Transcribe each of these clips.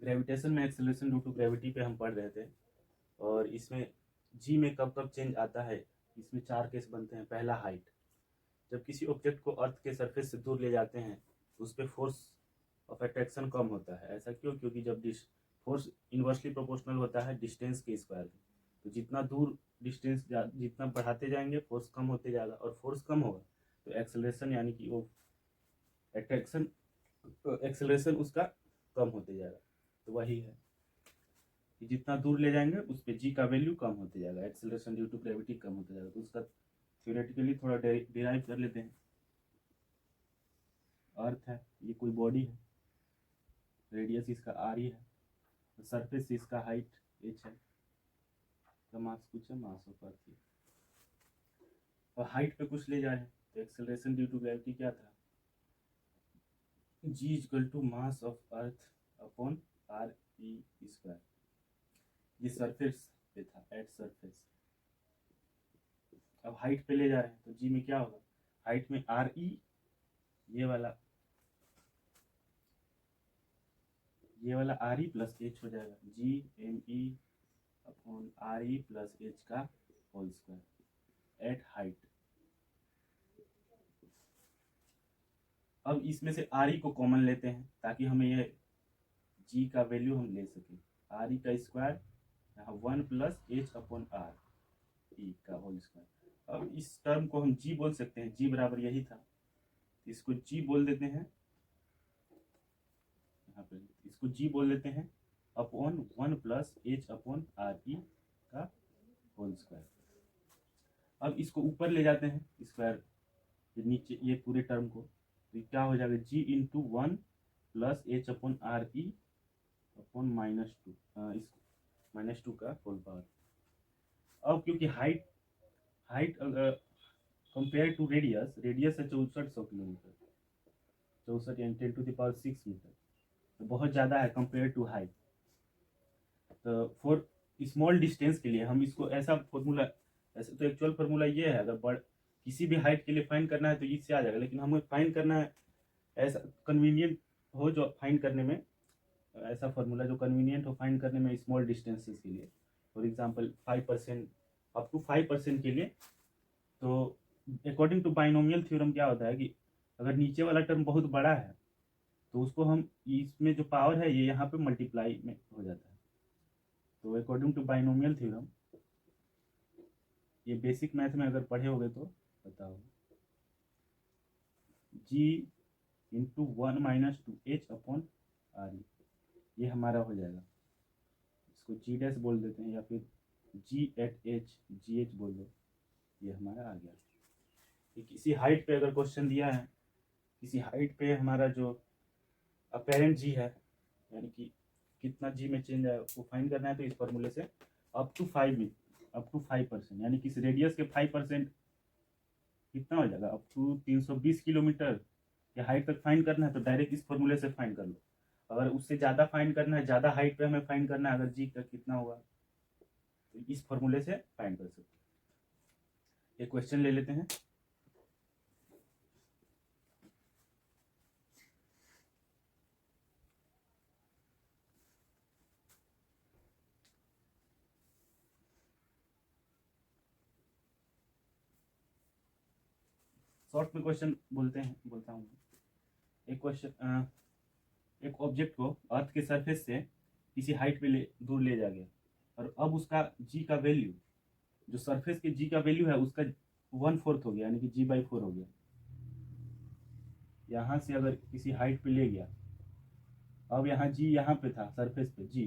Gravitation में acceleration due to gravity पे हम पढ़ रहे थे, और इसमें जी में कब कब चेंज आता है, इसमें 4 केस बनते हैं। पहला हाइट, जब किसी ऑब्जेक्ट को अर्थ के सरफेस से दूर ले जाते हैं तो उस पर फोर्स ऑफ अट्रैक्शन कम होता है। ऐसा क्यों? क्योंकि जब फोर्स इन्वर्सली प्रोपोर्शनल होता है डिस्टेंस के स्क्वायर में। तो जितना दूर डिस्टेंस जितना बढ़ाते जाएंगे फोर्स कम होते जाएगा, और फोर्स कम होगा तो एक्सेलरेशन यानी कि वो अट्रैक्शन एक्सेलरेशन उसका कम होते जाएगा। तो वही है कि जितना दूर ले जाएंगे उस पर जी का वैल्यू कम होते जाएगा, एक्सेलरेशन ड्यू टू ग्रेविटी कम होते जाएगा। तो उसका थ्योरेटिकली थोड़ा डिराइव कर लेते हैं। अर्थ है, ये कोई बॉडी है, रेडियस इसका आर ही है, सरफेस से इसका हाइट एच है, तो मास कुछ है, मास ऑफ अर्थ है, और हाइट पे कुछ ले जा रहे हैं तो एक्सेलरेशन ड्यू टू ग्रेविटी क्या था, g equal to mass of earth upon R e square. ये सरफेस पे था, एट सरफेस। अब हाइट पे ले जा रहे हैं तो जी में क्या होगा, हाइट में आर ई, ये वाला आर ई प्लस एच हो जाएगा, G M E upon R E plus H का होल स्क्वायर एट हाइट। अब इसमें से आर ई को कॉमन लेते हैं ताकि हमें ये जी का वैल्यू हम ले सकें। आर ई का स्क्वायर यहाँ 1 प्लस एच अपॉन आर ई का होल स्क्वायर। अब इस टर्म को हम जी बोल सकते हैं, जी बराबर यही था, इसको जी बोल देते हैं, यहाँ पे इसको जी बोल देते हैं upon 1 plus H upon R ई का होल स्क्वायर। अब इसको ऊपर ले जाते हैं स्क्वायर, नीचे ये पूरे टर्म को, तो क्या हो जाएगा, g into 1 plus H upon R e upon -2, इस -2 का होल पावर। अब क्योंकि height height compare to radius, radius है 6400 किलोमीटर, 64 यानी 10⁶ मीटर, तो बहुत ज़्यादा है कंपेयर टू हाइट। तो फॉर स्मॉल डिस्टेंस के लिए हम इसको ऐसा फॉर्मूला, ऐसे तो एक्चुअल फार्मूला ये है, अगर किसी भी हाइट के लिए फाइंड करना है तो इससे आ जाएगा, लेकिन हमें फाइंड करना है ऐसा कन्वीनियंट हो जो फाइंड करने में, ऐसा फार्मूला जो कन्वीनियंट हो फाइंड करने में स्मॉल डिस्टेंसेस के लिए। फॉर एग्जांपल 5%, अप टू 5% के लिए। तो अकॉर्डिंग टू बाइनोमियल थ्योरम क्या होता है कि अगर नीचे वाला टर्म बहुत बड़ा है तो उसको हम, इसमें जो पावर है ये यहाँ पे मल्टीप्लाई में हो जाता है। तो अकॉर्डिंग टू बाइनोमियल थ्योरम, ये बेसिक मैथ में अगर पढ़े होगे तो पता होगा, g into 1 - 2 h upon R e, ये हमारा हो जाएगा। इसको जी डैश बोल देते हैं, या फिर जी एट एच, जी एच बोल दो, ये हमारा आ गया। कि किसी हाइट पे अगर क्वेश्चन दिया है, किसी हाइट पे हमारा जो अपेरेंट जी है, यानी कि कितना जी में चेंज है वो फाइंड करना है, तो इस फॉर्मूले से अप टू 5%, यानी कि इस रेडियस के 5% कितना हो जाएगा, अप टू 320 किलोमीटर या हाइट तक फाइंड करना है तो डायरेक्ट इस फॉर्मूले से फाइंड कर लो। अगर उससे ज़्यादा फाइंड करना है, ज़्यादा हाइट पे हमें फाइंड करना है, अगर जी का कितना होगा तो इस फॉर्मूले से फाइंड कर सकते हैं। एक क्वेश्चन ले लेते हैं। शॉर्ट में क्वेश्चन बोलता हूँ। एक क्वेश्चन, एक ऑब्जेक्ट को अर्थ के सरफेस से किसी हाइट पे दूर ले जा गया, और अब उसका जी का वैल्यू, जो सरफेस के जी का वैल्यू है उसका 1/4 हो गया, यानी कि g/4 हो गया। यहाँ से अगर किसी हाइट पे ले गया, अब यहाँ जी यहाँ पे था सरफेस पे जी,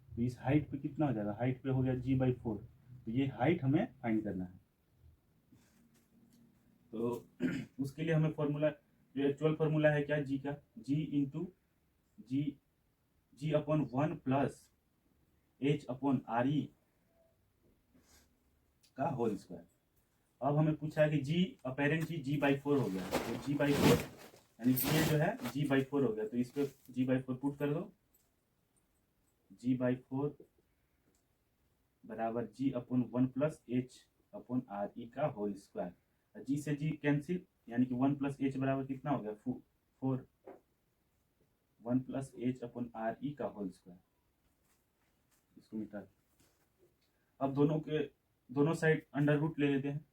तो इस हाइट पे कितना हो जाएगा, हाइट पे हो गया g/4। तो ये हाइट हमें फाइंड करना है। तो उसके लिए हमें फॉर्मूला, जो एक्चुअल फार्मूला है क्या, जी का, G into G upon 1 plus H upon R ई का होल स्क्वायर। अब हमें पूछा है कि जी अपेरेंट जी/4 हो गया, तो g/4 यानी कि ये जो है g/4 हो गया, तो इस पर g/4 पुट कर दो, g/4 बराबर g upon 1 plus H upon R ई का होल स्क्वायर। जी से जी कैंसिल, यानी कि 1 प्लस एच बराबर कितना हो गया, 4, 1 प्लस एच अपन आर ई का होल स्क्वायर, इसको मिटा। अब दोनों साइड अंडर रूट ले लेते हैं,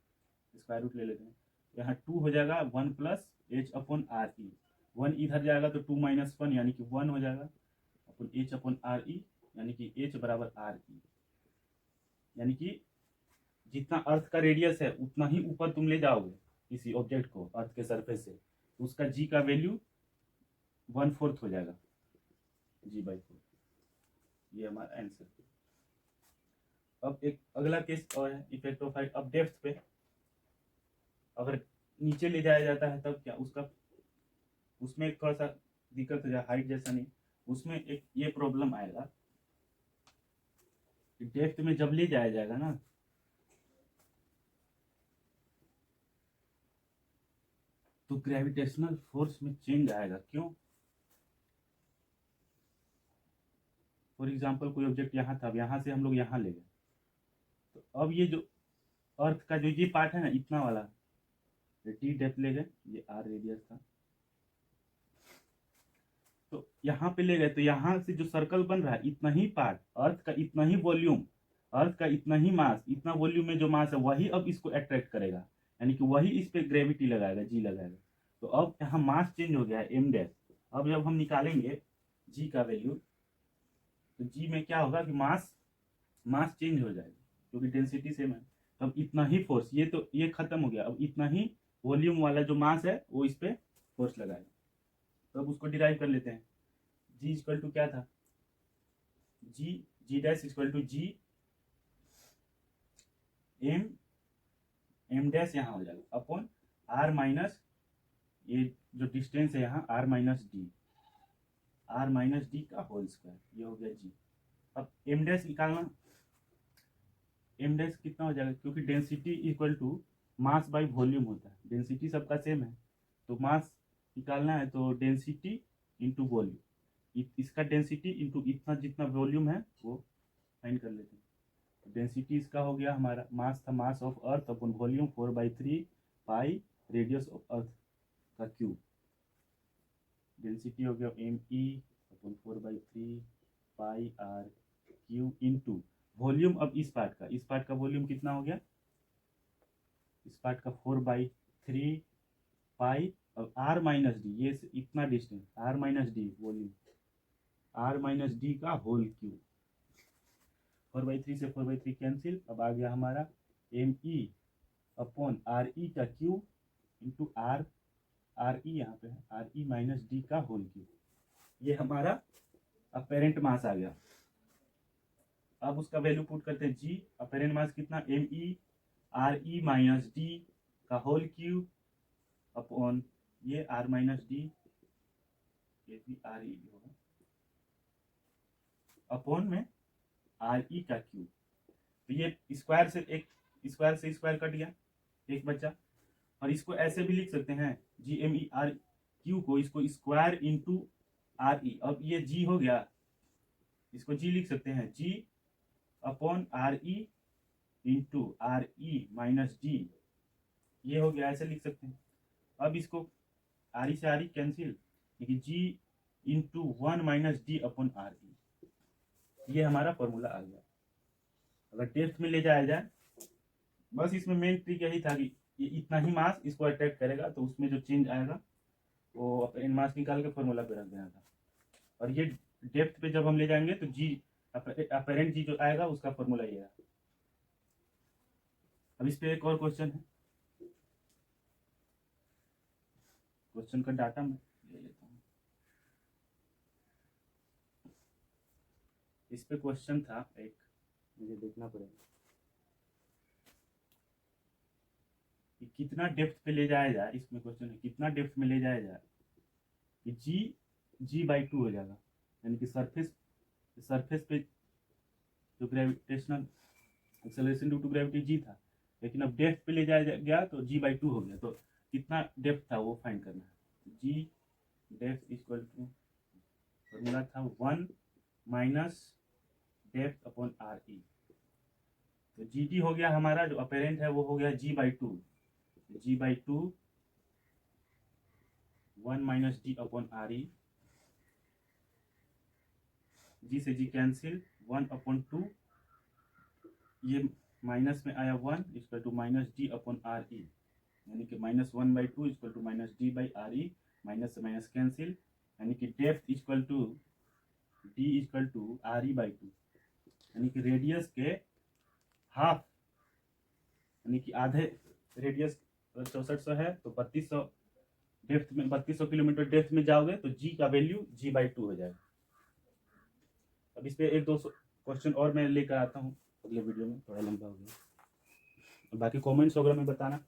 स्क्वायर रूट ले लेते हैं। यहाँ 2 हो जाएगा 1 प्लस एच अपन आर ई, 1 इधर जाएगा तो 2 माइनस 1 यानी कि 1 हो जाएगा अपन एच अपन आर ई, यानी कि एच बराबर आर ई, यानी कि जितना अर्थ का रेडियस है उतना ही ऊपर तुम ले जाओगे किसी ऑब्जेक्ट को अर्थ के सरफेस से, तो उसका जी का वैल्यू 1/4 हो जाएगा, g/4। ये हमारा आंसर। अब एक अगला केस और है इफेक्ट ऑफ हाइट। अब डेप्थ पे अगर नीचे ले जाया जाता है तब क्या, उसमें एक थोड़ा सा दिक्कत हो जाए, हाइट जैसा नहीं, उसमें एक ये प्रॉब्लम आएगा कि डेप्थ में जब ले जाया जाएगा ना तो ग्रेविटेशनल फोर्स में चेंज आएगा। क्यों? फॉर एग्जाम्पल कोई ऑब्जेक्ट यहाँ था, अब यहाँ से हम लोग यहाँ ले गए, तो अब ये जो अर्थ का जो ये पार्ट है ना, इतना वाला डी डेप्थ ले गए, ये आर रेडियस था, तो यहाँ पे ले गए, तो यहाँ से जो सर्कल बन रहा है इतना ही पार्ट, अर्थ का इतना ही वॉल्यूम, अर्थ का इतना ही मास, इतना वॉल्यूम में जो मास है वही अब इसको अट्रैक्ट करेगा, यानी कि वही इस पे ग्रेविटी लगाएगा, जी लगाएगा। तो अब यहाँ मास चेंज हो गया है एम डैश। अब जब हम निकालेंगे जी का वैल्यू, तो जी में क्या होगा कि मास चेंज हो जाएगा क्योंकि डेंसिटी सेम है। तब इतना ही फोर्स, ये तो ये खत्म हो गया, अब इतना ही वॉल्यूम वाला जो मास है वो इस पे फोर्स लगाएगा। तो अब उसको डिराइव कर लेते हैं। जी इक्वल टू क्या था, g dash equal to g m dash यहाँ हो जाएगा अपॉन आर माइनस ये जो डिस्टेंस है यहाँ आर माइनस डी का होल स्क्वायर, ये हो गया जी। अब एम डैश निकालना, एम डैश कितना हो जाएगा, क्योंकि density equal to mass by volume होता है, डेंसिटी सबका सेम है, तो मास निकालना है तो डेंसिटी इंटू वॉल्यूम, इसका डेंसिटी इंटू इतना जितना वॉल्यूम है वो फाइंड कर लेते हैं। डेंसिटी इसका हो गया, हमारा मास था mass of earth upon volume 4/3 pi radius of earth का क्यूब, डेंसिटी हो गया M E upon 4/3 pi R cube into volume. अब इस पार्ट का वॉल्यूम कितना हो गया, इस पार्ट का 4/3 पाई, अब आर माइनस डी, ये इतना distance R minus D volume, R minus D का होल क्यूब, 4/3 से 4/3 कैंसिल। अब आ गया हमारा एम ई अपॉन आर ई का क्यूब इंटू आर ई यहाँ पे है आर ई माइनस डी का होल क्यूब, ये हमारा अपेरेंट मास आ गया। अब उसका वैल्यू पुट करते हैं, जी अपेरेंट मास कितना, एम ई आर ई माइनस डी का होल क्यूब अपॉन ये आर माइनस डी, ये भी आर ई होगा अपॉन में आर ई का क्यूब। तो ये स्क्वायर से स्क्वायर कट गया, एक बच्चा। और इसको ऐसे भी लिख सकते हैं, G M E R cube को इसको स्क्वायर इंटू आर ई। अब ये जी हो गया, इसको जी लिख सकते हैं, g upon R e into R ई माइनस डी, ये हो गया, ऐसे लिख सकते हैं। अब इसको आर ई से R e cancel, g into 1 minus D upon R e, ये हमारा फॉर्मूला आ गया। अगर डेप्थ में ले जाया जाए, बस इसमें मेन ट्रिक यही था कि ये इतना ही मास इसको अट्रैक्ट करेगा, तो उसमें जो चेंज आएगा वो अपेरेंट मास निकाल के फॉर्मूला पे रख देना था। और ये डेप्थ पे जब हम ले जाएंगे तो जी अपेरेंट जी जो आएगा उसका फॉर्मूला ये है। अब इस पे एक और क्वेश्चन है, क्वेश्चन का डाटा मैं ले लेता हूँ। इस पे क्वेश्चन था एक, मुझे देखना पड़ेगा कि कितना डेप्थ पे ले जाया जाए। इसमें क्वेश्चन है कितना डेप्थ में ले जाया जाए कि जी/2 हो जाएगा, यानी कि सरफेस पे जो gravitational acceleration due to gravity g था, लेकिन अब डेप्थ पे ले जाया गया तो जी/2 हो गया। तो कितना डेप्थ था वो फाइंड करना है। जी डेप्थ इक्वल टू फॉर्मूला था 1 माइनस डेप्थ अपॉन आर ई। तो जी डी हो गया हमारा, जो अपेरेंट है वो हो गया जी/2, 1 minus D upon R E G से जी कैंसिल, 1/2, ये माइनस में आया 1 equal to minus D upon R E, यानी कि -1/2 equal to minus D by R E, minus से माइनस कैंसिल, यानी कि depth equal to D equal to R E by 2, यानी कि रेडियस के हाफ, यानी कि आधे रेडियस 6400 है तो 3200 डेप्थ में, 3200 किलोमीटर डेप्थ में जाओगे तो जी का वैल्यू g/2 हो जाएगा। अब इस पे 1-2 क्वेश्चन और मैं लेकर आता हूँ अगले वीडियो में, थोड़ा लंबा हो गया। बाकी कमेंट्स वगैरह में बताना।